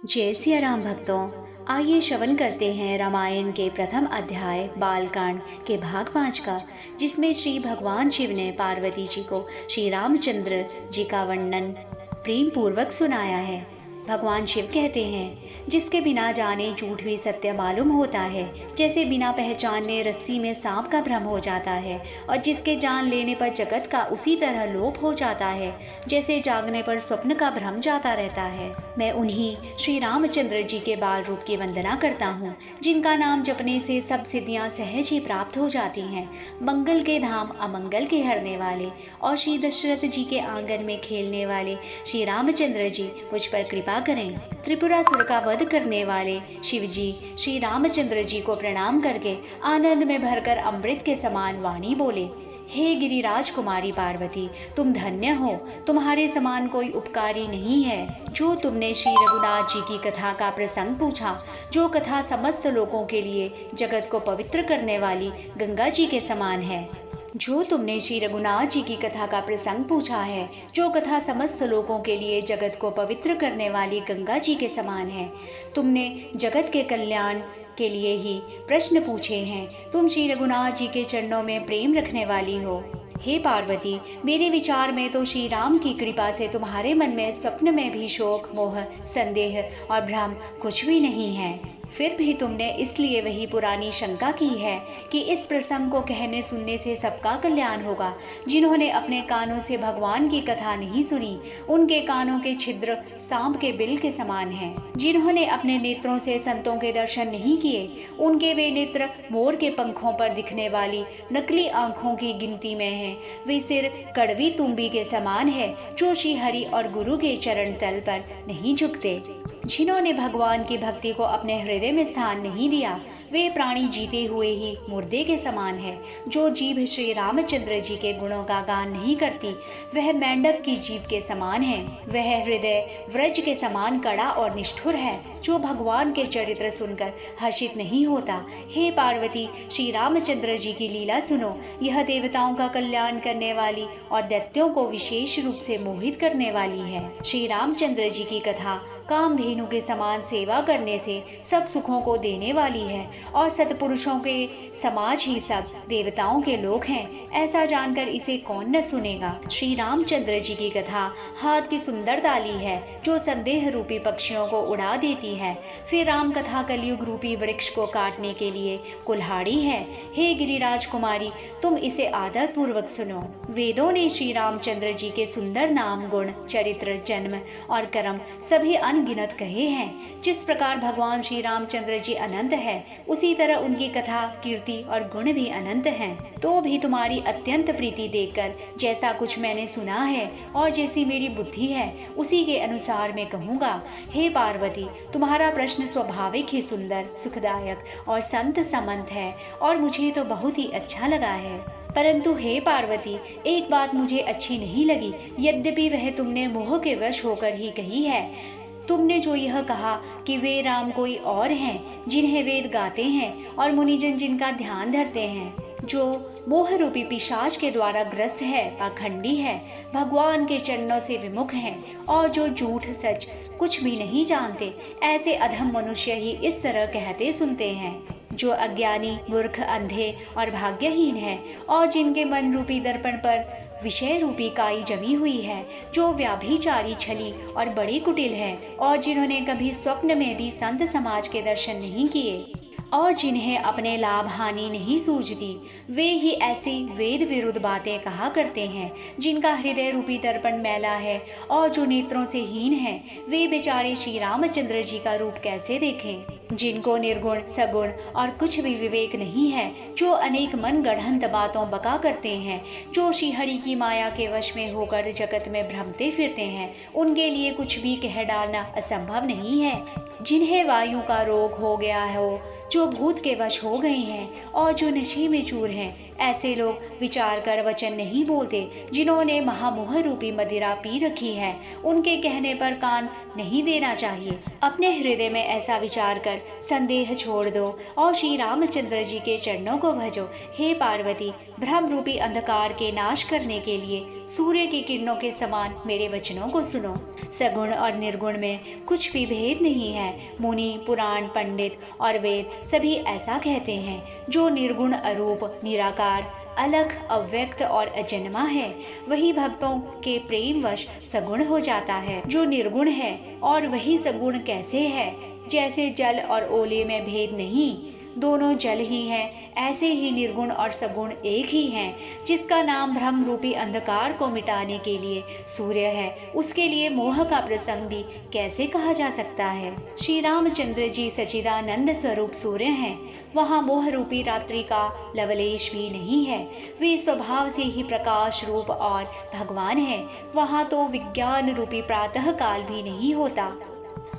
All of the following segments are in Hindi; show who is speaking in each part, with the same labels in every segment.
Speaker 1: जय सिया राम भक्तों, आइए श्रवण करते हैं रामायण के प्रथम अध्याय बालकांड के भाग 5 का, जिसमें श्री भगवान शिव ने पार्वती जी को श्री रामचंद्र जी का वर्णन प्रेम पूर्वक सुनाया है। भगवान शिव कहते हैं, जिसके बिना जाने झूठ भी सत्य मालूम होता है, जैसे बिना पहचाने रस्सी में सांप का भ्रम हो जाता है, और जिसके जान लेने पर जगत का उसी तरह लोप हो जाता है, जैसे जागने पर स्वप्न का भ्रम जाता रहता है। मैं उन्हीं श्री रामचंद्र जी के बाल रूप की वंदना करता हूँ, जिनका नाम जपने से सब सिद्धियां सहज ही प्राप्त हो जाती हैं। मंगल के धाम अमंगल के हरने वाले और श्री दशरथ जी के आंगन में खेलने वाले श्री रामचंद्र जी मुझ पर कृपा करें। त्रिपुरासुर का वध करने वाले शिव जी श्री रामचंद्र जी को प्रणाम करके आनंद में भरकर अमृत के समान वाणी बोले, हे गिरिराज कुमारी पार्वती, तुम धन्य हो, तुम्हारे समान कोई उपकारी नहीं है। जो तुमने श्री रघुनाथ जी की कथा का प्रसंग पूछा, जो कथा समस्त लोगों के लिए जगत को पवित्र करने वाली गंगा जी के समान है। जो तुमने श्री रघुनाथ जी की कथा का प्रसंग पूछा है, जो कथा समस्त लोगों के लिए जगत को पवित्र करने वाली गंगा जी के समान है। तुमने जगत के कल्याण के लिए ही प्रश्न पूछे हैं। तुम श्री रघुनाथ जी के चरणों में प्रेम रखने वाली हो। हे पार्वती, मेरे विचार में तो श्री राम की कृपा से तुम्हारे मन में स्वप्न में भी शोक, मोह, संदेह और भ्रम कुछ भी नहीं है। फिर भी तुमने इसलिए वही पुरानी शंका की है कि इस प्रसंग को कहने सुनने से सबका कल्याण होगा। जिन्होंने अपने कानों से भगवान की कथा नहीं सुनी, उनके कानों के छिद्र सांप के बिल के समान हैं। जिन्होंने अपने नेत्रों से संतों के दर्शन नहीं किए, उनके वे नेत्र मोर के पंखों पर दिखने वाली नकली आंखों की गिनती में हैं। वे सिर कड़वी तुम्बी के समान है, जो श्री हरि और गुरु के चरण तल पर नहीं झुकते। जिन्होंने भगवान की भक्ति को अपने हृदय में स्थान नहीं दिया, वे प्राणी जीते हुए ही मुर्दे के समान है। जो जीभ श्री रामचंद्र जी के गुणों का गान नहीं करती, वह मेंढक की जीभ के समान है। वह हृदय व्रज के समान कड़ा और निष्ठुर है, जो भगवान के चरित्र सुनकर हर्षित नहीं होता। हे पार्वती, श्री रामचंद्र जी की लीला सुनो। यह देवताओं का कल्याण करने वाली और दैत्यों को विशेष रूप से मोहित करने वाली है। श्री रामचंद्र जी की कथा कामधेनु के समान सेवा करने से सब सुखों को देने वाली है, और सतपुरुषों के समाज ही सब देवताओं के लोक हैं। ऐसा जानकर इसे कौन न सुनेगा। श्री रामचंद्र जी की कथा हाथ की सुंदर ताली है, जो संदेह रूपी पक्षियों को उड़ा देती है। फिर राम कथा कलयुग रूपी वृक्ष को काटने के लिए कुल्हाड़ी है। हे गिरिराज कुमारी, तुम इसे आदर पूर्वक सुनो। वेदों ने श्री रामचंद्र जी के सुंदर नाम, गुण, चरित्र, जन्म और कर्म सभी अनगिनत कहे हैं। जिस प्रकार भगवान श्री रामचंद्र जी अनंत है, उसी तरह उनकी कथा, कीर्ति और गुण भी अनंत हैं। तो भी तुम्हारी अत्यंत प्रीति देखकर जैसा कुछ मैंने सुना है और जैसी मेरी बुद्धि है, उसी के अनुसार मैं कहूँगा। हे पार्वती, तुम्हारा प्रश्न स्वाभाविक ही सुंदर, सुखदायक और संत सम्मत है, और मुझे तो बहुत ही अच्छा लगा है। परंतु हे पार्वती, एक बात मुझे अच्छी नहीं लगी, यद्यपि वह तुमने मोह के वश होकर ही कही है। तुमने जो यह कहा कि वे राम कोई और हैं, जिन्हें वेद गाते हैं और मुनिजन जिनका ध्यान धरते हैं, जो मोह रूपी पिशाच के द्वारा ग्रस्त है, पाखंडी है, भगवान के चरणों से विमुख हैं, और जो झूठ सच कुछ भी नहीं जानते, ऐसे अधम मनुष्य ही इस तरह कहते सुनते हैं। जो अज्ञानी, मूर्ख, अंधे और भाग्यहीन है, और जिनके मन रूपी दर्पण पर विषय रूपी काई जमी हुई है, जो व्याभिचारी, छली और बड़ी कुटिल है, और जिन्होंने कभी स्वप्न में भी संत समाज के दर्शन नहीं किए, और जिन्हें अपने लाभ हानि नहीं सूझती, वे ही ऐसी वेद विरुद्ध बातें कहा करते हैं। जिनका हृदय रूपी दर्पण मैला है और जो नेत्रों से हीन है, वे बेचारे श्री रामचंद्र जी का रूप कैसे देखें। जिनको निर्गुण, सगुण और कुछ भी विवेक नहीं है, जो अनेक मन गढ़ंत बातों बका करते हैं, जो श्री हरि की माया के वश में होकर जगत में भ्रमते फिरते हैं, उनके लिए कुछ भी कह डालना असंभव नहीं है। जिन्हें वायु का रोग हो गया हो, जो भूत के वश हो गए हैं और जो नशे में चूर हैं, ऐसे लोग विचार कर वचन नहीं बोलते। जिन्होंने महामोह रूपी मदिरा पी रखी है, उनके कहने पर कान नहीं देना चाहिए। अपने हृदय में ऐसा विचार कर संदेह छोड़ दो और श्री रामचंद्र जी के चरणों को भजो। हे पार्वती, भ्रम रूपी अंधकार के नाश करने के लिए सूर्य की किरणों के समान मेरे वचनों को सुनो। सगुण और निर्गुण में कुछ भी भेद नहीं है। मुनि, पुराण, पंडित और वेद सभी ऐसा कहते हैं। जो निर्गुण, अरूप, निराकार, अलग, अव्यक्त और अजन्मा है, वही भक्तों के प्रेमवश सगुण हो जाता है। जो निर्गुण है और वही सगुण कैसे है? जैसे जल और ओले में भेद नहीं, दोनों जल ही हैं, ऐसे ही निर्गुण और सगुण एक ही हैं। जिसका नाम भ्रम रूपी अंधकार को मिटाने के लिए सूर्य है, उसके लिए मोह का प्रसंग भी कैसे कहा जा सकता है? श्री रामचंद्र जी सच्चिदानंद स्वरूप सूर्य हैं। वहाँ मोह रूपी रात्रि का लवलेश भी नहीं है। वे स्वभाव से ही प्रकाश रूप और भगवान है। वहाँ तो विज्ञान रूपी प्रातः काल भी नहीं होता।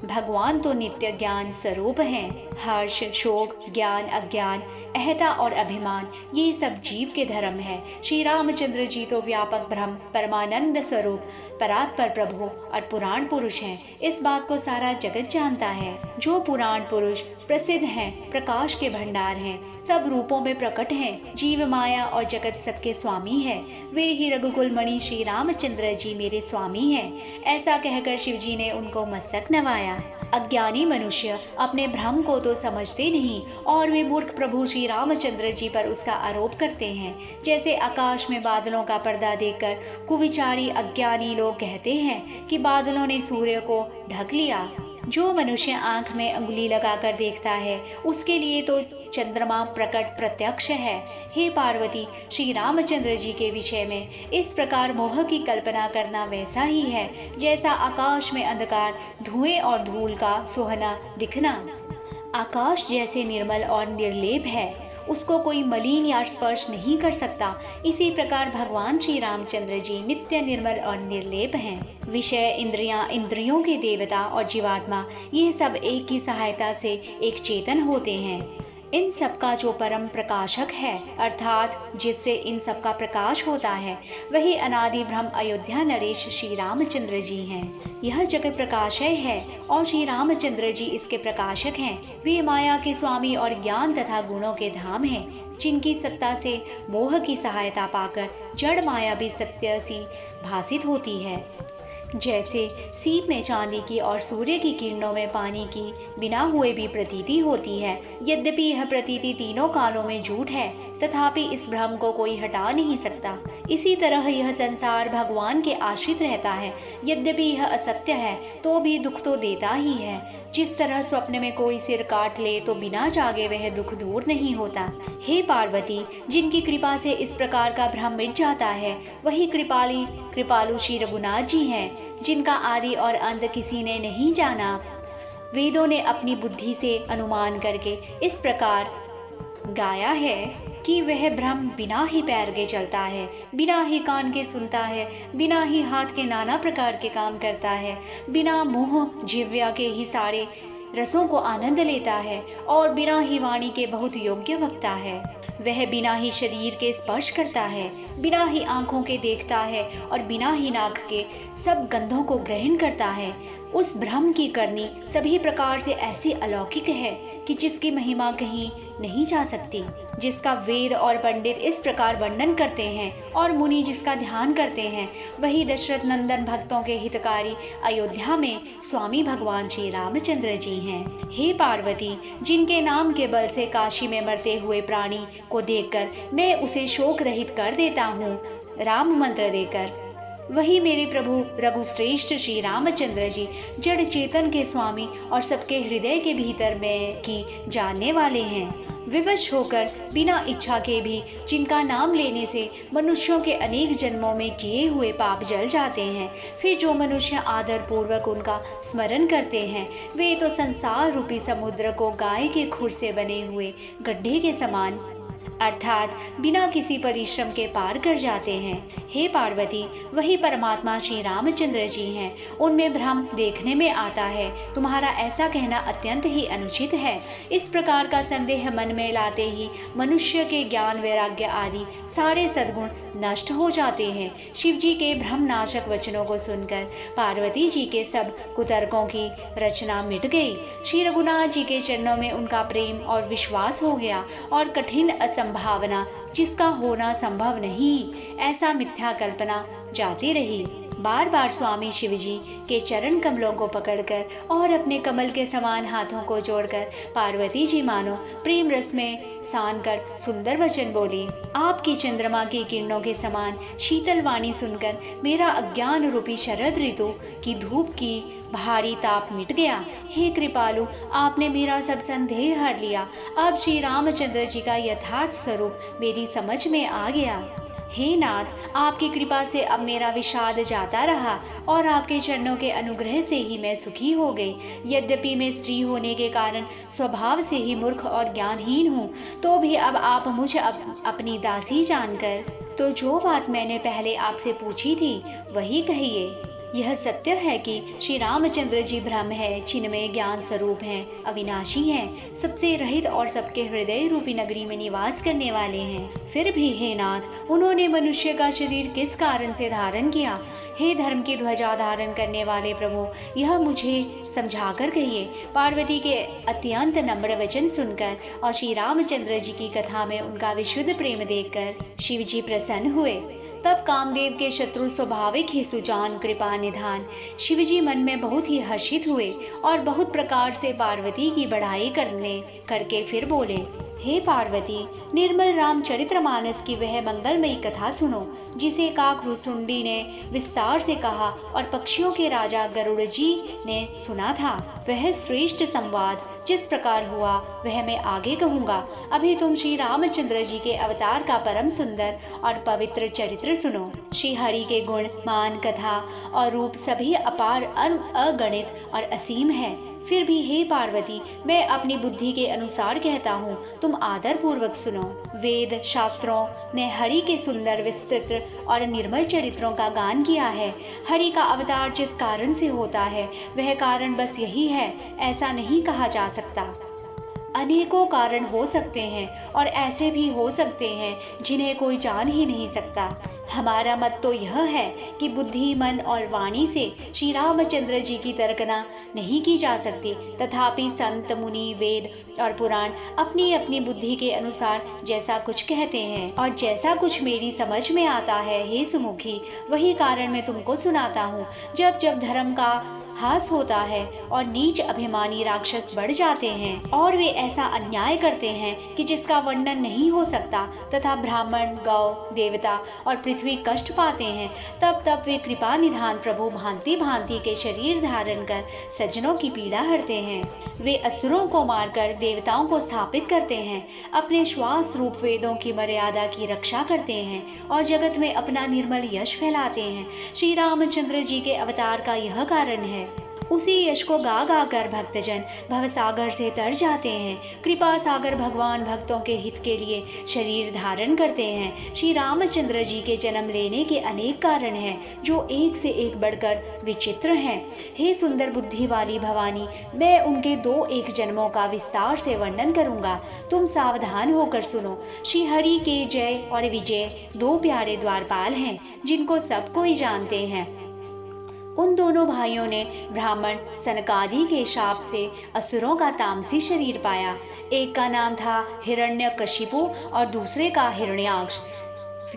Speaker 1: भगवान तो नित्य ज्ञान स्वरूप हैं। हर्ष, शोक, ज्ञान, अज्ञान, अहता और अभिमान, ये सब जीव के धर्म है। श्री रामचंद्र जी तो व्यापक ब्रह्म, परमानंद स्वरूप, परात्पर प्रभु और पुराण पुरुष हैं। इस बात को सारा जगत जानता है। जो पुराण पुरुष प्रसिद्ध हैं, प्रकाश के भंडार हैं, सब रूपों में प्रकट हैं, जीव माया और जगत सबके स्वामी है। वे ही रघुकुल मणि श्री रामचंद्र जी मेरे स्वामी हैं। ऐसा कहकर शिव जी ने उनको मस्तक नवाया। अज्ञानी मनुष्य अपने भ्रम को तो समझते नहीं और वे मूर्ख प्रभु श्री रामचंद्र जी पर उसका आरोप करते हैं। जैसे आकाश में बादलों का पर्दा देखकर कुविचारी अज्ञानी लोग कहते हैं कि बादलों ने सूर्य को ढक लिया। जो मनुष्य आंख में अंगुली लगाकर देखता है, उसके लिए तो चंद्रमा प्रकट प्रत्यक्ष है। हे पार्वती, श्री रामचंद्र जी के विषय में इस प्रकार मोह की कल्पना करना वैसा ही है जैसा आकाश में अंधकार, धुएं और धूल का सोहना दिखना। आकाश जैसे निर्मल और निर्लेप है, उसको कोई मलिन या स्पर्श नहीं कर सकता। इसी प्रकार भगवान श्री रामचंद्र जी नित्य निर्मल और निर्लेप हैं। विषय, इंद्रियां, इंद्रियों के देवता और जीवात्मा, ये सब एक की सहायता से एक चेतन होते हैं। इन सब का जो परम प्रकाशक है, अर्थात जिससे इन सब का प्रकाश होता है, वही अनादि ब्रह्म अयोध्या नरेश श्री रामचंद्र जी हैं। यह जगत प्रकाशय है और श्री रामचंद्र जी इसके प्रकाशक हैं। वे माया के स्वामी और ज्ञान तथा गुणों के धाम हैं, जिनकी सत्ता से मोह की सहायता पाकर जड़ माया भी सत्य सी भासित होती है। जैसे सीप में चांदी की और सूर्य की किरणों में पानी की बिना हुए भी प्रतीति होती है। यद्यपि यह प्रतीति तीनों कालों में झूठ है, तथापि इस भ्रम को कोई हटा नहीं सकता। इसी तरह यह संसार भगवान के आश्रित रहता है। यद्यपि यह असत्य है, तो भी दुख तो देता ही है। जिस तरह स्वप्न में कोई सिर काट ले तो बिना जागे वह दुख दूर नहीं होता। हे पार्वती, जिनकी कृपा से इस प्रकार का भ्रम मिट जाता है, वही कृपालु श्री रघुनाथ जी हैं, जिनका आदि और अंत किसी ने नहीं जाना। वेदों ने अपनी बुद्धि से अनुमान करके इस प्रकार गाया है कि वह ब्रह्म बिना ही पैर के चलता है, बिना ही कान के सुनता है, बिना ही हाथ के नाना प्रकार के काम करता है, बिना मुंह जिह्वा के ही सारे रसों को आनंद लेता है और बिना ही वाणी के बहुत योग्य वक्ता है। वह बिना ही शरीर के स्पर्श करता है, बिना ही आंखों के देखता है और बिना ही नाक के सब गंधों को ग्रहण करता है। उस ब्रह्म की करनी सभी प्रकार से ऐसी अलौकिक है कि जिसकी महिमा कहीं नहीं जा सकती, जिसका वेद और पंडित इस प्रकार वर्णन करते हैं और मुनि जिसका ध्यान करते हैं, वही दशरथ नंदन भक्तों के हितकारी अयोध्या में स्वामी भगवान श्री रामचंद्र जी हैं। हे पार्वती, जिनके नाम के बल से काशी में मरते हुए प्राणी को देखकर मैं उसे शोक रहित कर देता हूँ राम मंत्र देकर, वही मेरे प्रभु रघुश्रेष्ठ श्री रामचंद्र जी जड़ चेतन के स्वामी और सबके हृदय के भीतर में की जानने वाले हैं। विवश होकर बिना इच्छा के भी जिनका नाम लेने से मनुष्यों के अनेक जन्मों में किए हुए पाप जल जाते हैं, फिर जो मनुष्य आदर पूर्वक उनका स्मरण करते हैं, वे तो संसार रूपी समुद्र को गाय के खुर से बने हुए गड्ढे के समान अर्थात बिना किसी परिश्रम के पार कर जाते हैं। हे पार्वती, वही परमात्मा श्री रामचंद्र जी हैं। उनमें भ्रम देखने में आता है। तुम्हारा ऐसा कहना अत्यंत ही अनुचित है। इस प्रकार का संदेह मन में लाते ही मनुष्य के ज्ञान, वैराग्य आदि सारे सद्गुण नष्ट हो जाते हैं। शिव जी के भ्रमनाशक वचनों को सुनकर पार्वती जी के सब कुतर्कों की रचना मिट गई। श्री रघुनाथ जी के चरणों में उनका प्रेम और विश्वास हो गया और कठिन असंभावना, जिसका होना संभव नहीं, ऐसा मिथ्या कल्पना जाती रही। बार बार स्वामी शिवजी के चरण कमलों को पकड़कर और अपने कमल के समान हाथों को जोड़कर पार्वती जी मानो प्रेम रस में सान कर सुंदर वचन बोली। आपकी चंद्रमा की किरणों के समान शीतल वाणी सुनकर मेरा अज्ञान रूपी शरद ऋतु की धूप की भारी ताप मिट गया। हे कृपालु, आपने मेरा सब संदेह हर लिया। अब श्री रामचंद्र जी का यथार्थ स्वरूप मेरी समझ में आ गया। हे नाथ, आपकी कृपा से अब मेरा विषाद जाता रहा और आपके चरणों के अनुग्रह से ही मैं सुखी हो गई। यद्यपि मैं स्त्री होने के कारण स्वभाव से ही मूर्ख और ज्ञानहीन हूँ, तो भी अब आप मुझे अपनी दासी जानकर तो जो बात मैंने पहले आपसे पूछी थी वही कहिए। यह सत्य है कि श्री रामचंद्र जी ब्रह्म है, चिन्मय ज्ञान स्वरूप हैं, अविनाशी हैं, सबसे रहित और सबके हृदय रूपी नगरी में निवास करने वाले हैं। फिर भी हे नाथ, उन्होंने मनुष्य का शरीर किस कारण से धारण किया? हे धर्म की ध्वजा धारण करने वाले प्रभु, यह मुझे समझाकर कहिए। पार्वती के अत्यंत नम्र वचन सुनकर और श्री रामचंद्र जी की कथा में उनका विशुद्ध प्रेम देखकर शिव जी प्रसन्न हुए। तब कामदेव के शत्रु स्वाभाविक ही सुजान, कृपा निधान शिवजी मन में बहुत ही हर्षित हुए और बहुत प्रकार से पार्वती की बढ़ाई करके फिर बोले। हे पार्वती, निर्मल रामचरितमानस की वह मंगलमयी कथा सुनो, जिसे काकभुसुंडी ने विस्तार से कहा और पक्षियों के राजा गरुड़ जी ने सुना था। वह श्रेष्ठ संवाद जिस प्रकार हुआ वह मैं आगे कहूँगा। अभी तुम श्री रामचंद्र जी के अवतार का परम सुंदर और पवित्र चरित्र सुनो। श्री हरि के गुण, मान, कथा और रूप सभी अपार, अगणित और असीम है। फिर भी हे पार्वती, मैं अपनी बुद्धि के अनुसार कहता हूँ, तुम आदर पूर्वक सुनो। वेद शास्त्रों ने हरि के सुंदर, विस्तृत और निर्मल चरित्रों का गान किया है। हरि का अवतार जिस कारण से होता है वह कारण बस यही है, ऐसा नहीं कहा जा सकता। अनेकों कारण हो सकते हैं और ऐसे भी हो सकते हैं जिन्हें कोई जान ही नहीं सकता। हमारा मत तो यह है कि बुद्धि, मन और वाणी से श्री रामचंद्र जी की तर्कना नहीं की जा सकती। तथापि संत, मुनि, वेद और पुराण अपनी अपनी बुद्धि के अनुसार जैसा कुछ कहते हैं और जैसा कुछ मेरी समझ में आता है, हे सुमुखी, वही कारण मैं तुमको सुनाता हूँ। जब जब धर्म का हास होता है और नीच अभिमानी राक्षस बढ़ जाते हैं और वे ऐसा अन्याय करते हैं कि जिसका वर्णन नहीं हो सकता, तथा ब्राह्मण, गौ, देवता और पृथ्वी कष्ट पाते हैं, तब तब वे कृपा निधान प्रभु भांति भांति के शरीर धारण कर सज्जनों की पीड़ा हरते हैं। वे असुरों को मारकर देवताओं को स्थापित करते हैं, अपने श्वास रूप वेदों की मर्यादा की रक्षा करते हैं और जगत में अपना निर्मल यश फैलाते हैं। श्री रामचंद्र जी के अवतार का यह कारण है। उसी यश को गा गा कर भक्तजन भवसागर से तर जाते हैं। कृपा सागर भगवान भक्तों के हित के लिए शरीर धारण करते हैं। श्री रामचंद्र जी के जन्म लेने के अनेक कारण हैं जो एक से एक बढ़कर विचित्र हैं। हे सुंदर बुद्धि वाली भवानी, मैं उनके 2-1 जन्मों का विस्तार से वर्णन करूंगा, तुम सावधान होकर सुनो। श्री हरि के जय और विजय 2 प्यारे द्वारपाल हैं जिनको सब कोई जानते हैं। उन दोनों भाइयों ने ब्राह्मण सनकादि के शाप से असुरों का तामसी शरीर पाया। एक का नाम था हिरण्यकशिपु और दूसरे का हिरण्याक्ष।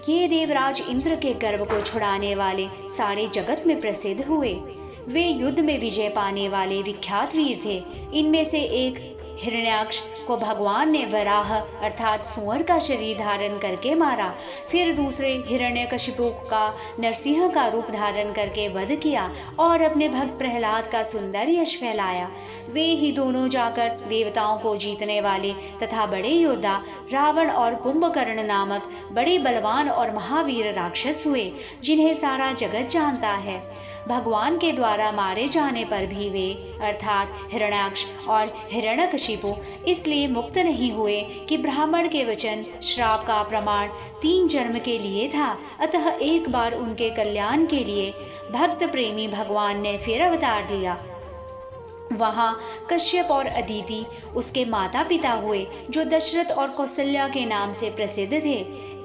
Speaker 1: ये देवराज इंद्र के गर्भ को छुड़ाने वाले सारे जगत में प्रसिद्ध हुए। वे युद्ध में विजय पाने वाले विख्यात वीर थे। इनमें से एक हिरण्याक्ष को भगवान ने वराह अर्थात सुअर का शरीर धारण करके मारा। फिर दूसरे हिरण्यकशिपु का नरसिंह का रूप धारण करके वध किया और अपने भक्त प्रहलाद का सुंदर यश फैलाया। वे ही दोनों जाकर देवताओं को जीतने वाले तथा बड़े योद्धा रावण और कुंभकर्ण नामक बड़े बलवान और महावीर राक्षस हुए, जिन्हें सारा जगत जानता है। भगवान के द्वारा मारे जाने पर भी वे अर्थात हिरण्याक्ष और हिरण्यकशिपु इसलिए मुक्त नहीं हुए कि ब्राह्मण के वचन श्राप का प्रमाण 3 जन्म के लिए था। अतः एक बार उनके कल्याण के लिए भक्त प्रेमी भगवान ने फिर अवतार लिया। वहां कश्यप और अदिति उसके माता पिता हुए, जो दशरथ और कौशल्या के नाम से प्रसिद्ध थे।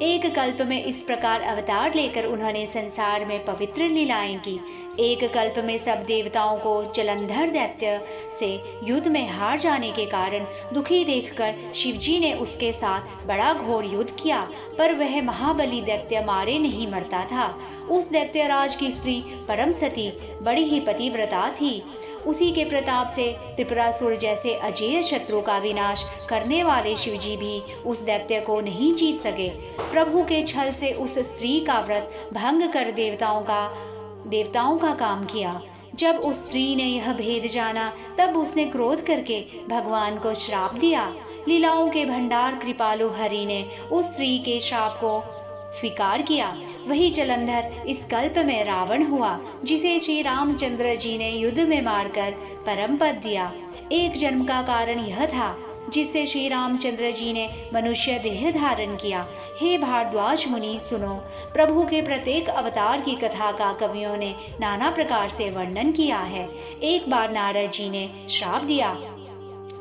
Speaker 1: एक कल्प में इस प्रकार अवतार लेकर उन्होंने संसार में पवित्र लीलाएं की। एक कल्प में सब देवताओं को जलंधर दैत्य से युद्ध में हार जाने के कारण दुखी देखकर शिवजी ने उसके साथ बड़ा घोर युद्ध किया, पर वह महाबली दैत्य मारे नहीं मरता था। उस दैत्यराज की स्त्री परम सती बड़ी ही पतिव्रता थी। उसी के प्रताप से त्रिपुरासुर जैसे अजेय शत्रु का विनाश करने वाले शिवजी भी उस दैत्य को नहीं जीत सके। प्रभु के छल से उस स्त्री का व्रत भंग कर देवताओं का काम किया। जब उस स्त्री ने यह भेद जाना, तब उसने क्रोध करके भगवान को श्राप दिया। लीलाओं के भंडार कृपालु हरि ने उस स्त्री के श्राप को स्वीकार किया। वही जलंधर इस कल्प में रावण हुआ, जिसे श्री रामचंद्र जी ने युद्ध में मारकर परम पद दिया। एक जन्म का कारण यह था जिससे श्री रामचंद्र जी ने मनुष्य देह धारण किया। हे भारद्वाज मुनि सुनो, प्रभु के प्रत्येक अवतार की कथा का कवियों ने नाना प्रकार से वर्णन किया है। एक बार नारद जी ने श्राप दिया,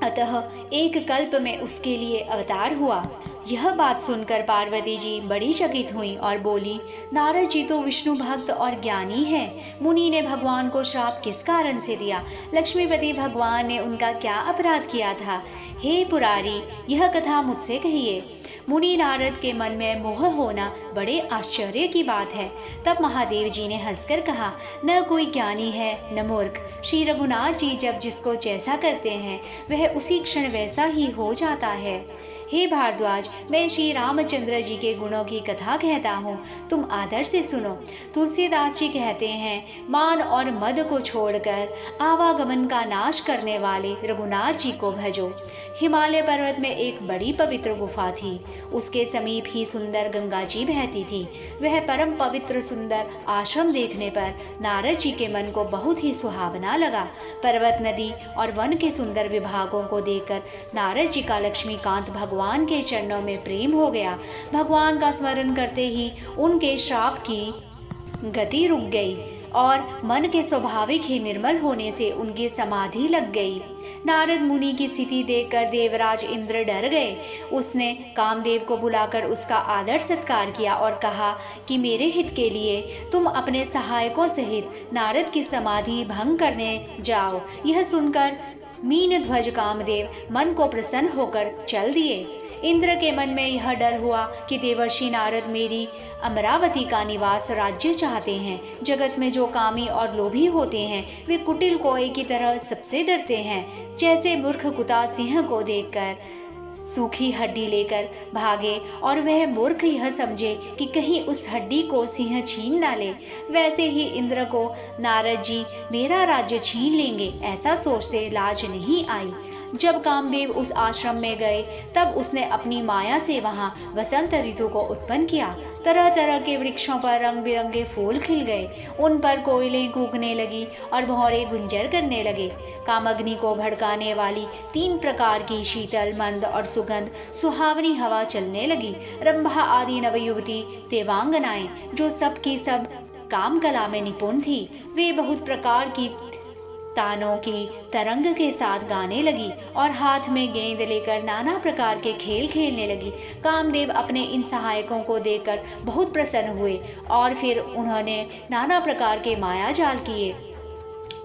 Speaker 1: अतः एक कल्प में उसके लिए अवतार हुआ। यह बात सुनकर पार्वती जी बड़ी चकित हुई और बोली, नारद जी तो विष्णु भक्त और ज्ञानी हैं। मुनि ने भगवान को श्राप किस कारण से दिया? लक्ष्मीपति भगवान ने उनका क्या अपराध किया था? हे पुरारी, यह कथा मुझसे कहिए। मुनि नारद के मन में मोह होना बड़े आश्चर्य की बात है। तब महादेव जी ने हंसकर कहा, न कोई ज्ञानी है न मूर्ख। श्री रघुनाथ जी जब जिसको जैसा करते हैं वह उसी क्षण वैसा ही हो जाता है। हे भारद्वाज, मैं श्री रामचंद्र जी के गुणों की कथा कहता हूँ, तुम आदर से सुनो। तुलसीदास जी कहते हैं, मान और मद को छोड़कर आवागमन का नाश करने वाले रघुनाथ जी को भजो। हिमालय पर्वत में एक बड़ी पवित्र गुफा थी। उसके समीप ही सुंदर गंगा जी बहती थी। वह परम पवित्र सुंदर आश्रम देखने पर नारद जी के मन को बहुत ही सुहावना लगा। पर्वत, नदी और वन के सुंदर विभागों को देखकर नारद जी का लक्ष्मीकांत भगवान के चरणों में प्रेम हो गया। भगवान का स्मरण करते ही उनके श्राप की गति रुक गई और मन के स्वाभाविक ही निर्मल होने से उनकी समाधि लग गई। नारद मुनि की स्थिति देखकर देवराज इंद्र डर गए। उसने कामदेव को बुलाकर उसका आदर सत्कार किया और कहा कि मेरे हित के लिए तुम अपने सहायकों सहित नारद की समाधि भंग करने जाओ। यह सुनकर मीन ध्वज कामदेव मन को प्रसन्न होकर चल दिए। इंद्र के मन में यह डर हुआ कि देवर्षि नारद मेरी अमरावती का निवास राज्य चाहते हैं। जगत में जो कामी और लोभी होते हैं वे कुटिल कोए की तरह सबसे डरते हैं। जैसे मूर्ख कुत्ता सिंह को देखकर सूखी हड्डी लेकर भागे और वह मूर्ख यह समझे कि कहीं उस हड्डी को सिंह छीन ना ले, वैसे ही इंद्र को नारद जी मेरा राज्य छीन लेंगे ऐसा सोचते लाज नहीं आई। जब कामदेव उस आश्रम में गए तब उसने अपनी माया से वहां वसंत ऋतु को उत्पन्न किया। तरह तरह के वृक्षों पर रंग बिरंगे फूल खिल गए। उन पर कोयलें कूकने लगी और भौरे गुंजर करने लगे। कामअग्नि को भड़काने वाली 3 प्रकार की शीतल, मंद और सुगंध सुहावनी हवा चलने लगी। रंभा आदि नवयुवती देवांगनाएं जो सब की सब काम कला में निपुण थी, वे बहुत प्रकार की तानों की तरंग के साथ गाने लगी और हाथ में गेंद लेकर नाना प्रकार के खेल खेलने लगी। कामदेव अपने इन सहायकों को देखकर बहुत प्रसन्न हुए और फिर उन्होंने नाना प्रकार के माया जाल किए,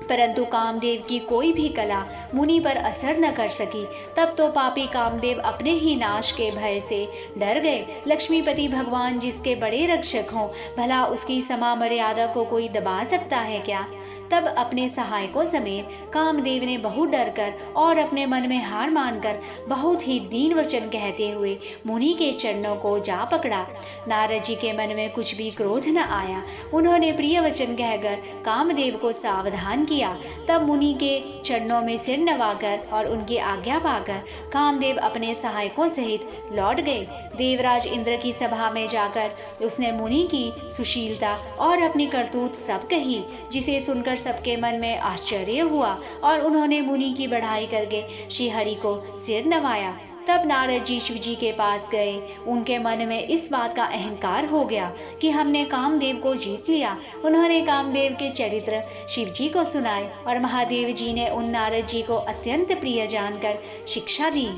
Speaker 1: परंतु कामदेव की कोई भी कला मुनि पर असर न कर सकी। तब तो पापी कामदेव अपने ही नाश के भय से डर गए। लक्ष्मीपति भगवान जिसके बड़े रक्षक हों, भला उसकी समा मर्यादा को कोई दबा सकता है क्या? तब अपने सहायकों समेत कामदेव ने बहुत डरकर और अपने मन में हार मानकर बहुत ही दीन वचन कहते हुए मुनि के चरणों को जा पकड़ा। नारद जी के मन में कुछ भी क्रोध न आया। उन्होंने प्रिय वचन कहकर कामदेव को सावधान किया। तब मुनि के चरणों में सिर नवाकर और उनकी आज्ञा पाकर कामदेव अपने सहायकों सहित लौट गए। देवराज इंद्र की सभा में जाकर उसने मुनि की सुशीलता और अपनी करतूत सब कही, जिसे सुनकर सबके मन में आश्चर्य हुआ और उन्होंने मुनि की बढ़ाई करके श्री हरि को सिर नवाया। तब नारद जी शिव जी के पास गए। उनके मन में इस बात का अहंकार हो गया कि हमने कामदेव को जीत लिया। उन्होंने कामदेव के चरित्र शिव जी को सुनाए और महादेव जी ने उन नारद जी को अत्यंत प्रिय जानकर शिक्षा दी।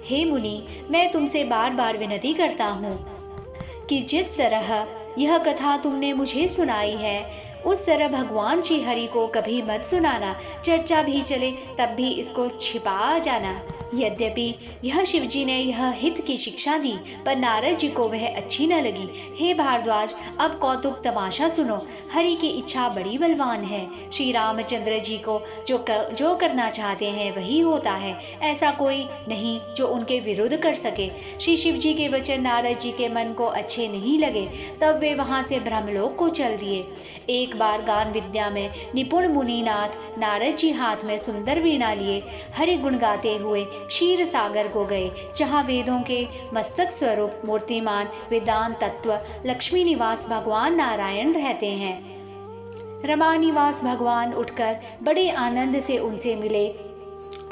Speaker 1: हे मुनि, मैं तुमसे बार बार विनती करता हूँ कि जिस तरह यह कथा तुमने मुझे सुनाई है उस तरह भगवान श्री हरि को कभी मत सुनाना। चर्चा भी चले तब भी इसको छिपा जाना। यद्यपि यह शिवजी ने यह हित की शिक्षा दी, पर नारद जी को वह अच्छी न लगी। हे भारद्वाज, अब कौतुक तमाशा सुनो। हरि की इच्छा बड़ी बलवान है। श्री रामचंद्र जी को जो करना चाहते हैं वही होता है। ऐसा कोई नहीं जो उनके विरुद्ध कर सके। श्री शिव जी के वचन नारद जी के मन को अच्छे नहीं लगे। तब वे वहां से ब्रह्मलोक को चल दिए। एक बार गान विद्या में निपुण मुनिनाथ नारद जी हाथ में सुंदर वीणा लिए हरि गुण गाते हुए क्षीर सागर को गए, जहाँ वेदों के मस्तक स्वरूप मूर्तिमान वेदांत तत्व लक्ष्मी निवास भगवान नारायण रहते हैं। रमा निवास भगवान उठकर बड़े आनंद से उनसे मिले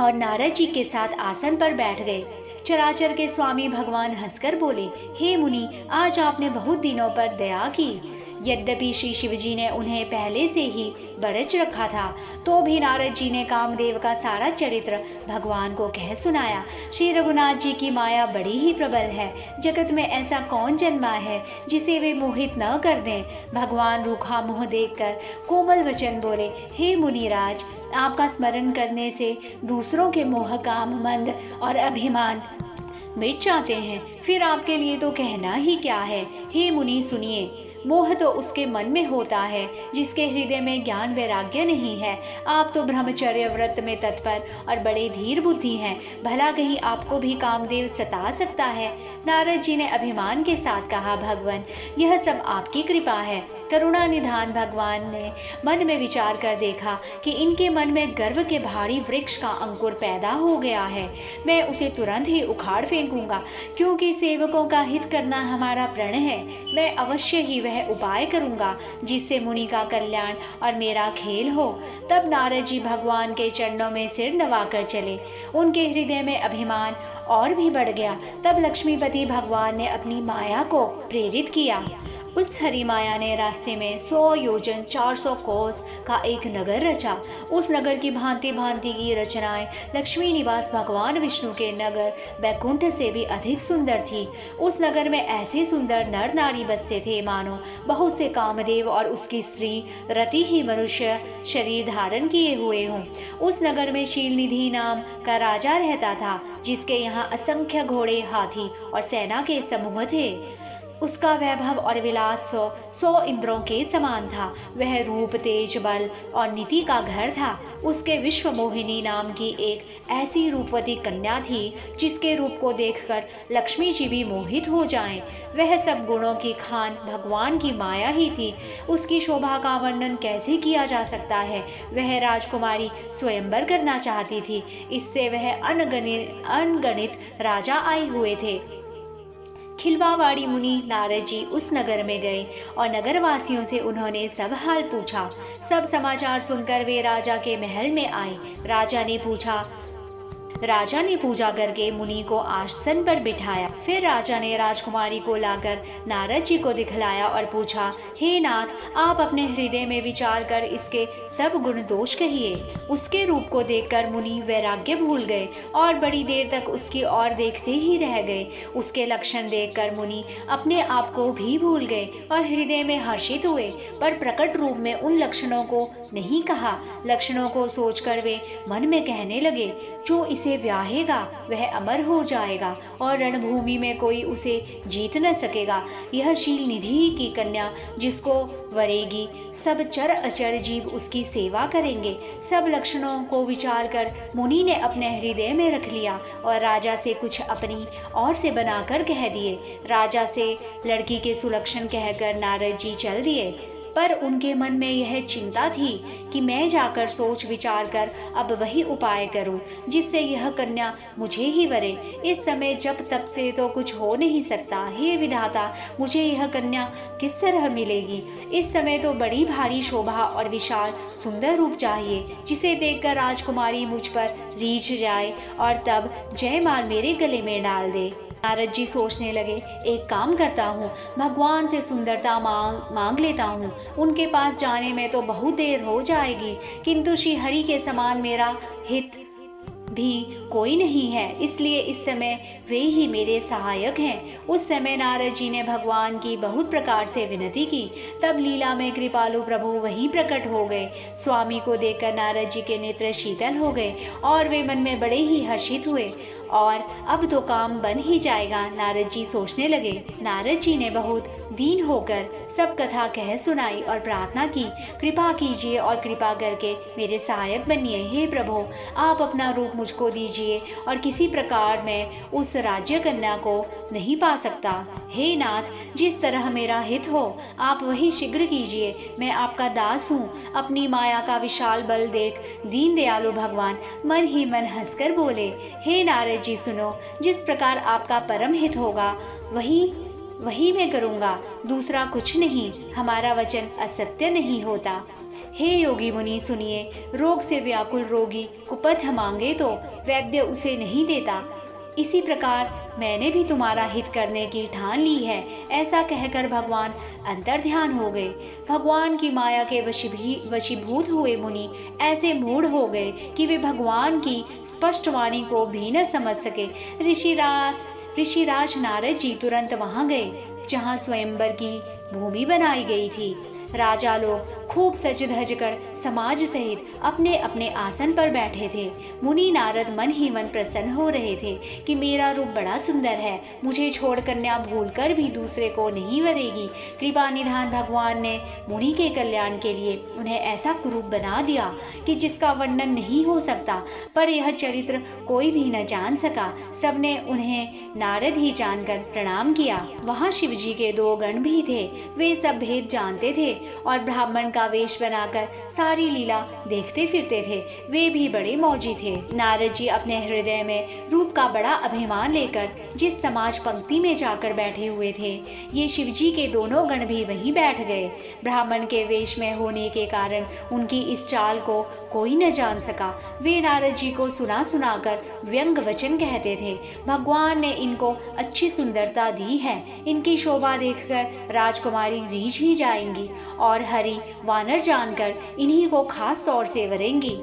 Speaker 1: और नारद जी के साथ आसन पर बैठ गए। चराचर के स्वामी भगवान हंसकर बोले, हे मुनि, आज आपने बहुत दिनों पर दया की। यद्यपि श्री शिवजी ने उन्हें पहले से ही बरच रखा था, तो भी नारद जी ने कामदेव का सारा चरित्र भगवान को कह सुनाया। श्री रघुनाथ जी की माया बड़ी ही प्रबल है। जगत में ऐसा कौन जन्मा है जिसे वे मोहित न कर दें। भगवान रूखा मुंह देखकर कोमल वचन बोले, हे मुनिराज, आपका स्मरण करने से दूसरों के मोह, काम, मंद और अभिमान मिट जाते हैं। फिर आपके लिए तो कहना ही क्या है। हे मुनि सुनिए, मोह तो उसके मन में होता है जिसके हृदय में ज्ञान वैराग्य नहीं है। आप तो ब्रह्मचर्य व्रत में तत्पर और बड़े धीर बुद्धि हैं। भला कहीं आपको भी कामदेव सता सकता है। नारद जी ने अभिमान के साथ कहा, भगवान, यह सब आपकी कृपा है। करुणा निधान भगवान ने मन में विचार कर देखा कि इनके मन में गर्व के भारी वृक्ष का अंकुर पैदा हो गया है। मैं उसे तुरंत ही उखाड़ फेंकूंगा, क्योंकि सेवकों का हित करना हमारा प्रण है। मैं अवश्य ही वह उपाय करूंगा जिससे मुनि का कल्याण और मेरा खेल हो। तब नारद जी भगवान के चरणों में सिर नवाकर चले। उनके हृदय में अभिमान और भी बढ़ गया। तब लक्ष्मीपति भगवान ने अपनी माया को प्रेरित किया। उस हरि माया ने रास्ते में 100 योजन 400 कोस का एक नगर रचा। उस नगर की भांति भांति की रचनाएं लक्ष्मी निवास भगवान विष्णु के नगर बैकुंठ से भी अधिक सुंदर थी। उस नगर में ऐसे सुंदर नर नारी बसते थे मानो बहुत से कामदेव और उसकी स्त्री रति ही मनुष्य शरीर धारण किए हुए हों। उस नगर में शीलनिधि नाम का राजा रहता था, जिसके यहाँ असंख्य घोड़े, हाथी और सेना के समूह थे। उसका वैभव और विलास 100 इंद्रों के समान था। वह रूप, तेज, बल और नीति का घर था। उसके विश्व मोहिनी नाम की एक ऐसी रूपवती कन्या थी जिसके रूप को देखकर लक्ष्मी जी भी मोहित हो जाएं। वह सब गुणों की खान भगवान की माया ही थी। उसकी शोभा का वर्णन कैसे किया जा सकता है। वह राजकुमारी स्वयंवर करना चाहती थी। इससे वह अनगणित राजा आए हुए थे। खिलवावाड़ी मुनि नारद जी उस नगर में गए और नगरवासियों से उन्होंने सब हाल पूछा। सब समाचार सुनकर वे राजा के महल में आए। राजा ने पूजा करके मुनि को आसन पर बिठाया। फिर राजा ने राजकुमारी को लाकर नारद जी को दिखलाया और पूछा, हे नाथ, आप अपने हृदय में विचार कर इसके सब गुण दोष कहिए। उसके रूप को देखकर मुनि वैराग्य भूल गए और बड़ी देर तक उसकी ओर देखते ही रह गए। उसके लक्षण देखकर मुनि अपने आप को भी भूल गए और हृदय में हर्षित हुए, पर प्रकट रूप में उन लक्षणों को नहीं कहा। लक्षणों को सोचकर वे मन में कहने लगे, जो इसे जिसे ब्याहेगा वह अमर हो जाएगा और रणभूमि में कोई उसे जीत न सकेगा। यह शील निधि की कन्या जिसको वरेगी, सब चर अचर जीव उसकी सेवा करेंगे। सब लक्षणों को विचार कर मुनि ने अपने हृदय में रख लिया और राजा से कुछ अपनी ओर से बनाकर कह दिए। राजा से लड़की के सुलक्षण कहकर नारद जी चल दिए, पर उनके मन में यह चिंता थी कि मैं जाकर सोच विचार कर अब वही उपाय करूं जिससे यह कन्या मुझे ही वरे। इस समय जब तब से तो कुछ हो नहीं सकता। हे विधाता, मुझे यह कन्या किस तरह मिलेगी? इस समय तो बड़ी भारी शोभा और विशाल सुंदर रूप चाहिए जिसे देखकर राजकुमारी मुझ पर रीझ जाए और तब जयमाल मेरे गले में डाल दे। नारद जी सोचने लगे, एक काम करता हूँ, भगवान से सुंदरता मांग लेता हूँ। उनके पास जाने में तो बहुत देर हो जाएगी, किंतु श्री हरि के समान मेरा हित भी कोई नहीं है, इसलिए इस समय वे ही मेरे सहायक हैं। उस समय नारद जी ने भगवान की बहुत प्रकार से विनती की। तब लीला में कृपालु प्रभु वहीं प्रकट हो गए। स्वामी को देखकर नारद जी के नेत्र शीतल हो गए और वे मन में बड़े ही हर्षित हुए और अब तो काम बन ही जाएगा, नारद जी सोचने लगे। नारद जी ने बहुत दीन होकर सब कथा कह सुनाई और प्रार्थना की, कृपा कीजिए और कृपा करके मेरे सहायक बनिए। हे प्रभु, आप अपना रूप मुझको दीजिए और किसी प्रकार मैं उस राज्य कन्या को नहीं पा सकता। हे नाथ, जिस तरह मेरा हित हो आप वही शीघ्र कीजिए। मैं आपका दास हूँ। अपनी माया का विशाल बल देख दीन दयालु भगवान मन ही मन हंसकर बोले, हे नारद जी सुनो, जिस प्रकार आपका परम हित होगा वही मैं करूँगा, दूसरा कुछ नहीं। हमारा वचन असत्य नहीं होता। हे योगी मुनि सुनिए, रोग से व्याकुल रोगी कुपथ मांगे तो वैद्य उसे नहीं देता। इसी प्रकार मैंने भी तुम्हारा हित करने की ठान ली है। ऐसा कहकर भगवान अंतर्ध्यान हो गए। भगवान की माया के वशीभूत हुए मुनि ऐसे मूढ़ हो गए कि वे भगवान की स्पष्ट वाणी को भी न समझ सके। ऋषिराज नारद जी तुरंत वहां गए जहां स्वयंवर की भूमि बनाई गई थी। राजा लोग खूब सज धज कर समाज सहित अपने अपने आसन पर बैठे थे। मुनि नारद मन ही मन प्रसन्न हो रहे थे कि मेरा रूप बड़ा सुंदर है, मुझे छोड़ कन्या भूलकर भी दूसरे को नहीं वरेगी। कृपा निधान भगवान ने मुनि के कल्याण के लिए उन्हें ऐसा कुरूप बना दिया कि जिसका वर्णन नहीं हो सकता, पर यह चरित्र कोई भी न जान सका। सबने उन्हें नारद ही जानकर प्रणाम किया। वहां शिव जी के 2 गण भी थे। वे सब भेद जानते थे और ब्राह्मण का वेश बनाकर सारी लीला देखते फिरते थे। वे भी बड़े मौजी थे। नारद जी अपने हृदय में रूप का बड़ा अभिमान लेकर जिस समाज पंक्ति में जाकर बैठे हुए थे, ये शिव जी के दोनों गण भी वहीं बैठ गए। ब्राह्मण के वेश में होने के कारण उनकी इस चाल को कोई न जान सका। वे नारद जी को सुना सुनाकर व्यंग वचन कहते थे। भगवान ने इनको अच्छी सुंदरता दी है, इनकी शोभा देखकर राजकुमारी रीझ ही जाएंगी और हरि वानर जानकर इन्हीं को खास तौर से वरेंगी।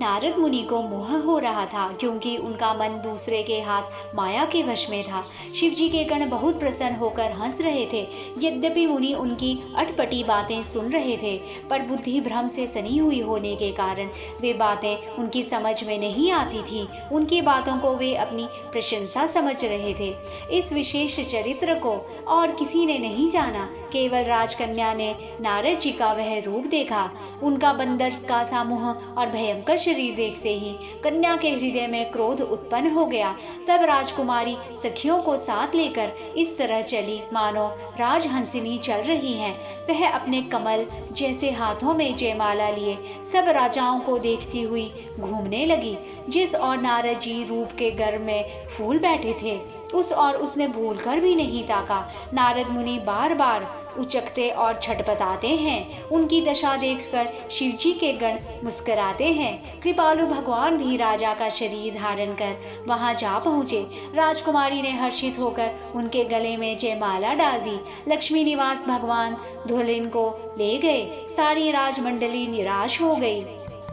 Speaker 1: नारद मुनि को मोह हो रहा था क्योंकि उनका मन दूसरे के हाथ माया के वश में था। शिव जी के गण बहुत प्रसन्न होकर हंस रहे थे। यद्यपि मुनि उनकी अटपटी बातें सुन रहे थे, पर बुद्धि भ्रम से सनी हुई होने के कारण वे बातें उनकी समझ में नहीं आती थी। उनकी बातों को वे अपनी प्रशंसा समझ रहे थे। इस विशेष चरित्र को और किसी ने नहीं जाना, केवल राजकन्या ने नारद जी का वह रूप देखा। उनका बंदर का सा मुंह और भयंकर शरीर देखते ही कन्या के हृदय में क्रोध उत्पन्न हो गया। तब राजकुमारी सखियों को साथ लेकर इस तरह चली मानो राजहंसिनी चल रही हैं। वह अपने कमल जैसे हाथों में जयमाला लिए सब राजाओं को देखती हुई घूमने लगी। जिस और नारद जी रूप के गर्भ में फूल बैठे थे, उस और उसने भूलकर भी नहीं ताका। नारद मुनि बार बार उचकते और छटपटाते हैं। उनकी दशा देखकर शिव जी के गण मुस्कुराते हैं। कृपालु भगवान भी राजा का शरीर धारण कर वहां जा पहुंचे। राजकुमारी ने हर्षित होकर उनके गले में जयमाला डाल दी। लक्ष्मी निवास भगवान दुल्हन को ले गए। सारी राजमंडली निराश हो गई।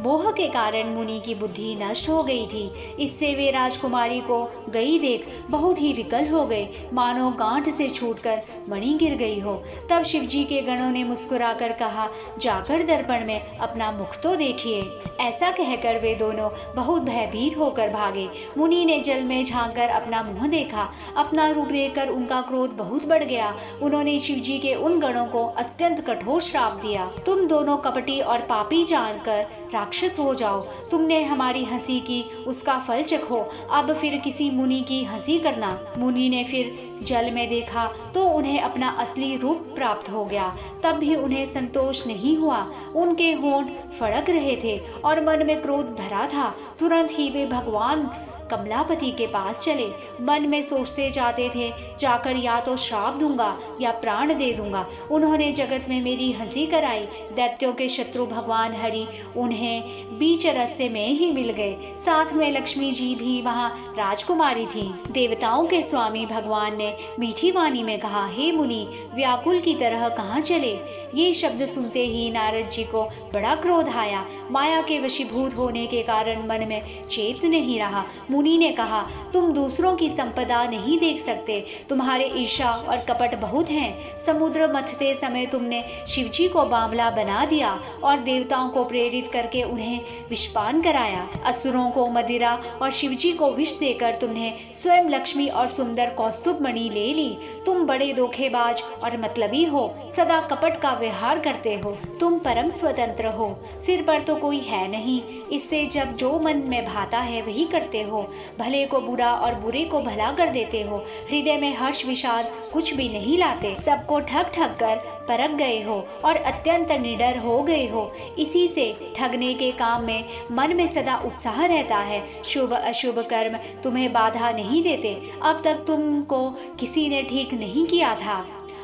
Speaker 1: मोह के कारण मुनि की बुद्धि नष्ट हो गई थी। इससे वे राजकुमारी को गई देख बहुत ही विकल हो गए, मानो गांठ से छूटकर मणि गिर गई हो। तब शिवजी के गणों ने मुस्कुराकर कहा, जाकर दर्पण में अपना मुख तो देखिए। ऐसा कहकर वे दोनों बहुत भयभीत होकर भागे। मुनि ने जल में झांककर अपना मुंह देखा। अपना रूप देखकर उनका क्रोध बहुत बढ़ गया। उन्होंने शिवजी के उन गणों को अत्यंत कठोर श्राप दिया, तुम दोनों कपटी और पापी जानकर राक्षस हो जाओ। तुमने हमारी हंसी की, उसका फल चखो। अब फिर किसी मुनि की हंसी करना। मुनि ने फिर जल में देखा तो उन्हें अपना असली रूप प्राप्त हो गया। तब भी उन्हें संतोष नहीं हुआ। उनके होंठ फड़क रहे थे और मन में क्रोध भरा था। तुरंत ही वे भगवान कमलापति के पास चले। मन में सोचते जाते थे, जाकर या तो श्राप दूंगा या प्राण दे दूंगा। उन्होंने जगत में मेरी हंसी कराई। दैत्यों के शत्रु भगवान हरि उन्हें बीच रास्ते में ही मिल गए। साथ में लक्ष्मी जी भी वहां राजकुमारी थी। देवताओं के स्वामी भगवान ने मीठी वाणी में कहा, हे मुनि, व्याकुल की तरह कहाँ चले? ये शब्द सुनते ही नारद जी को बड़ा क्रोध आया। माया के वशीभूत होने के कारण मन में चेत नहीं रहा। मुनि ने कहा, तुम दूसरों की संपदा नहीं देख सकते, तुम्हारे ईर्ष्या और कपट बहुत हैं। समुद्र मथते समय तुमने शिवजी को बावला बना दिया और देवताओं को प्रेरित करके उन्हें विषपान कराया। असुरों को मदिरा और शिवजी को विष देकर तुमने स्वयं लक्ष्मी और सुंदर कौस्तुभ मणि ले ली। तुम बड़े धोखेबाज और मतलबी हो, सदा कपट का व्यवहार करते हो। तुम परम स्वतंत्र हो, सिर पर तो कोई है नहीं। इससे जब जो मन में भाता है वही करते हो। भले को बुरा और बुरे को भला कर देते हो। हृदय में हर्ष विषाद कुछ भी नहीं लाते। सबको ठग ठग कर परख गए हो और अत्यंत निडर हो गए हो। इसी से ठगने के काम में मन में सदा उत्साह रहता है। शुभ अशुभ कर्म तुम्हें बाधा नहीं देते। अब तक तुमको किसी ने ठीक नहीं किया था,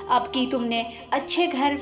Speaker 1: अब कि तुमने अच्छे घर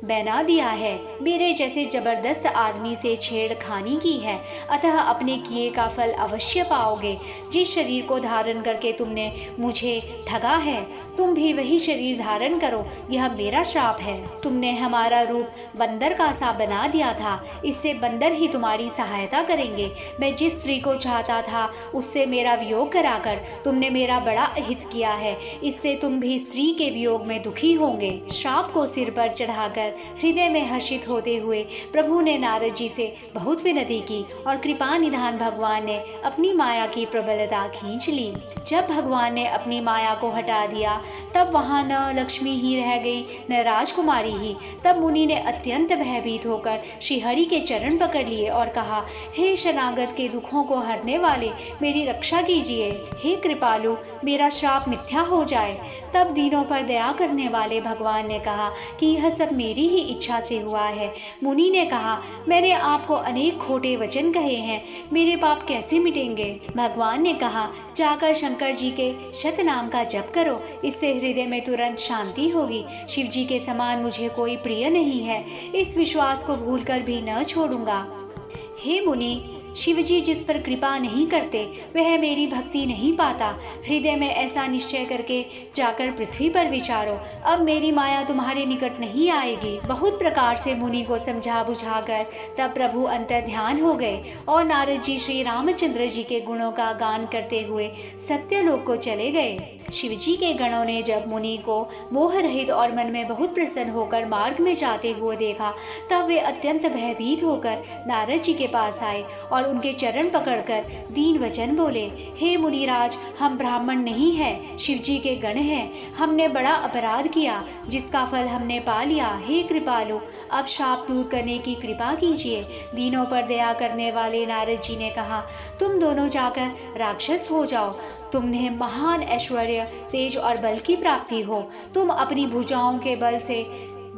Speaker 1: बना दिया है। मेरे जैसे जबरदस्त आदमी से छेड़खानी की है, अतः अपने किए का फल अवश्य पाओगे। जिस शरीर को धारण करके तुमने मुझे ठगा है, तुम भी वही शरीर धारण करो, यह मेरा श्राप है। तुमने हमारा रूप बंदर का सा बना दिया था, इससे बंदर ही तुम्हारी सहायता करेंगे। मैं जिस स्त्री को चाहता था उससे मेरा वियोग कराकर तुमने मेरा बड़ा अहित किया है, इससे तुम भी स्त्री के वियोग में दुखी होंगे। श्राप को सिर पर चढ़ाकर हृदय में हर्षित होते हुए प्रभु ने नारद जी से बहुत विनती की और कृपा निधान भगवान ने अपनी माया की प्रबलता खींच ली। जब भगवान ने अपनी माया को हटा दिया तब वहां न लक्ष्मी ही रह गई न राजकुमारी ही। तब मुनि ने अत्यंत भयभीत होकर श्रीहरि के चरण पकड़ लिए और कहा, हे शरणागत के दुखों को हरने वाले, मेरी रक्षा कीजिए। हे कृपालु, मेरा श्राप मिथ्या हो जाए। तब दीनों पर दया करने वाले भगवान ने कहा कि यह सब मेरी ही इच्छा से हुआ है। मुनि ने कहा, मैंने आपको अनेक खोटे वचन कहे हैं, मेरे पाप कैसे मिटेंगे? भगवान ने कहा, जाकर शंकर जी के शत नाम का जप करो, इससे हृदय में तुरंत शांति होगी। शिव जी के समान मुझे कोई प्रिय नहीं है, इस विश्वास को भूलकर भी न छोड़ूंगा। हे मुनि, शिवजी जिस पर कृपा नहीं करते वह मेरी भक्ति नहीं पाता। हृदय में ऐसा निश्चय करके जाकर पृथ्वी पर विचारो। अब मेरी माया तुम्हारे निकट नहीं आएगी। बहुत प्रकार से मुनि को समझा बुझाकर तब प्रभु अंतर ध्यान हो गए और नारद जी श्री रामचंद्र जी के गुणों का गान करते हुए सत्यलोक को चले गए। शिवजी के गणों ने जब मुनि को मोह रहित और मन में बहुत प्रसन्न होकर मार्ग में जाते हुए देखा तब वे अत्यंत भयभीत होकर नारद जी के पास आए और उनके चरण पकड़कर दीन वचन बोले, हे मुनिराज, हम ब्राह्मण नहीं हैं, शिवजी के गण हैं। हमने बड़ा अपराध किया जिसका फल हमने पा लिया। हे कृपालु, अब शाप दूर करने की कृपा कीजिए। दीनों पर दया करने वाले नारद जी ने कहा, तुम दोनों जाकर राक्षस हो जाओ। तुम्हें महान ऐश्वर्य, तेज और बल की प्राप्ति हो। तुम अपनी भुजाओं के बल से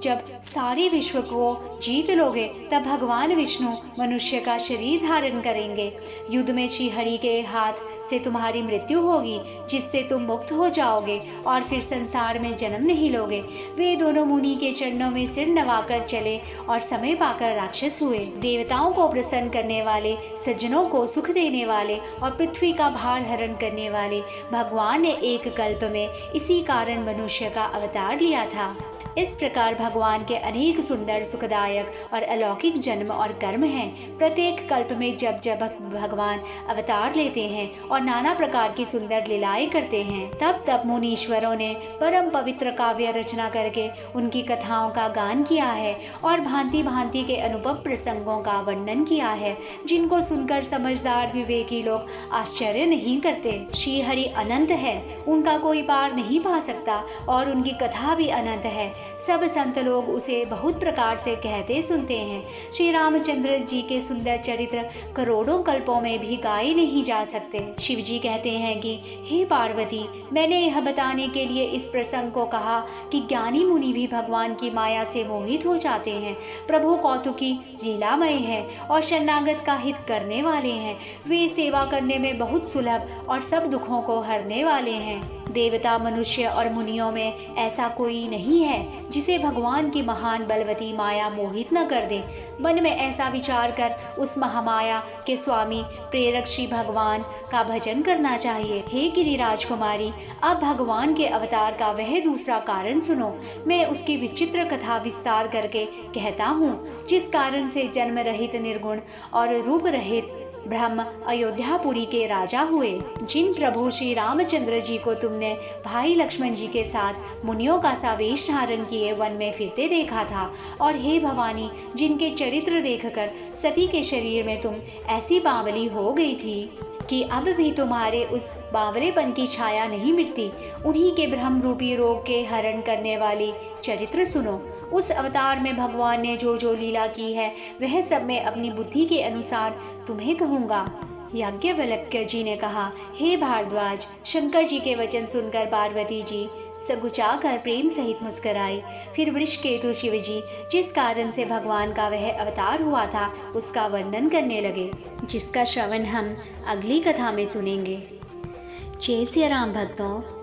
Speaker 1: जब सारे विश्व को जीत लोगे तब भगवान विष्णु मनुष्य का शरीर धारण करेंगे। युद्ध में श्री हरि के हाथ से तुम्हारी मृत्यु होगी, जिससे तुम मुक्त हो जाओगे और फिर संसार में जन्म नहीं लोगे। वे दोनों मुनि के चरणों में सिर नवाकर चले और समय पाकर राक्षस हुए। देवताओं को प्रसन्न करने वाले, सज्जनों को सुख देने वाले और पृथ्वी का भार हरण करने वाले भगवान ने एक कल्प में इसी कारण मनुष्य का अवतार लिया था। इस प्रकार भगवान के अनेक सुंदर, सुखदायक और अलौकिक जन्म और कर्म हैं। प्रत्येक कल्प में जब जब भगवान अवतार लेते हैं और नाना प्रकार की सुंदर लीलाएं करते हैं, तब तब मुनीश्वरों ने परम पवित्र काव्य रचना करके उनकी कथाओं का गान किया है और भांति भांति के अनुभव प्रसंगों का वर्णन किया है, जिनको सुनकर समझदार विवेकी लोग आश्चर्य नहीं करते। श्री हरि अनंत है, उनका कोई पार नहीं पा सकता और उनकी कथा भी अनंत है। सब संत लोग उसे बहुत प्रकार से कहते सुनते हैं। श्री रामचंद्र जी के सुंदर चरित्र करोड़ों कल्पों में भी गाए नहीं जा सकते। शिव जी कहते हैं कि हे पार्वती, मैंने यह बताने के लिए इस प्रसंग को कहा कि ज्ञानी मुनि भी भगवान की माया से मोहित हो जाते हैं। प्रभु कौतुकी लीलामय है और शरणागत का हित करने वाले हैं। वे सेवा करने में बहुत सुलभ और सब दुखों को हरने वाले हैं। देवता, मनुष्य और मुनियों में ऐसा कोई नहीं है जिसे भगवान की महान बलवती माया मोहित न कर दे। मन में ऐसा विचार कर उस महामाया के स्वामी प्रेरक श्री भगवान का भजन करना चाहिए। हे गिरिराज कुमारी, अब भगवान के अवतार का वह दूसरा कारण सुनो। मैं उसकी विचित्र कथा विस्तार करके कहता हूँ, जिस कारण से जन्म रहित निर्गुण और रूप रहित ब्रह्म अयोध्यापुरी के राजा हुए। जिन प्रभु श्री रामचंद्र जी को तुमने भाई लक्ष्मण जी के साथ मुनियों का सा वेश धारण किए वन में फिरते देखा था, और हे भवानी, जिनके चरित्र देखकर सती के शरीर में तुम ऐसी बावली हो गई थी कि अब भी तुम्हारे उस बावलेपन की छाया नहीं मिटती, उन्हीं के ब्रह्म रूपी रोग के हरण करने वाली चरित्र सुनो। उस अवतार में भगवान ने जो जो लीला की है, वह सब मैं अपनी बुद्धि के अनुसार तुम्हें कहूँगा। याज्ञवल्क्य जी ने कहा, हे भारद्वाज, शंकर जी के वचन सुनकर पार्वती जी सकुचाकर प्रेम सहित मुस्कुराई। फिर वृषकेतु शिव जी जिस कारण से भगवान का वह अवतार हुआ था, उसका वर्णन करने लगे, जिसका श्रवण हम अगली कथा में सुनेंगे। जय सिया राम भक्तों।